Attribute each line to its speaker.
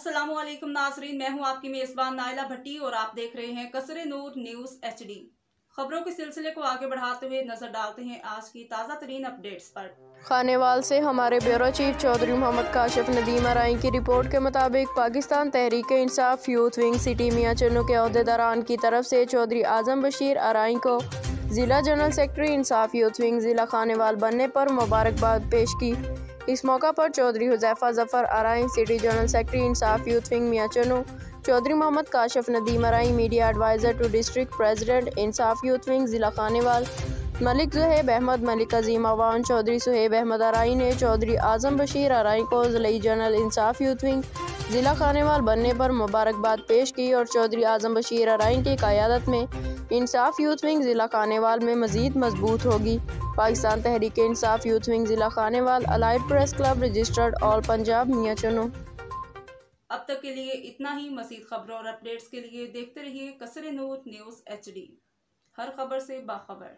Speaker 1: अस्सलामुअलैकुम नाजरीन, मैं हूं आपकी मेज़बान नाइला भट्टी और आप देख रहे हैं कसरे नूर न्यूज़ HD। खबरों के सिलसिले को आगे बढ़ाते हुए नजर डालते हैं आज की ताज़ा तरीन अपडेट्स पर।
Speaker 2: खानेवाल से हमारे ब्यूरो चीफ चौधरी मोहम्मद काशिफ नदीम अराई की रिपोर्ट के मुताबिक Pakistan Tehreek Insaf youth wing city मियां चन्नू के अहदेदारान की तरफ से चौधरी आजम बशीर अराई को ज़िला general secretary Insaf youth wing ज़िला खानेवाल बनने पर मुबारकबाद पेश की। इस मौका पर Chaudhry Huzaifa Zafar Arain, city general secretary Insaf youth wing Mian Channu, Chaudhry Mohammad Kashif Nadeem Arain, media adviser to district president Insaf youth wing ज़िला खानेवाल, मलिक ज़ुहैब अहमद, मलिक अजीम अवान, चौधरी सुहेब अहमद अराई ने चौधरी आजम बशीर अराई को ज़िला जनरल इंसाफ यूथ विंग ज़िला खानेवाल बनने पर मुबारकबाद पेश की और चौधरी आजम बशीर अराई की क़यादत में इंसाफ यूथ विंग ज़िला खानेवाल में मज़ीद मजबूत होगी। पाकिस्तान तहरीक इंसाफ यूथ विंग ज़िला Khanewal, allied press club, registered all Punjab Mian Channu.
Speaker 1: अब तक के लिए इतना ही। मज़ीद खबरों और अपडेट्स के लिए देखते रहिए कसरे नूर न्यूज़ HD, हर खबर से बाखबर।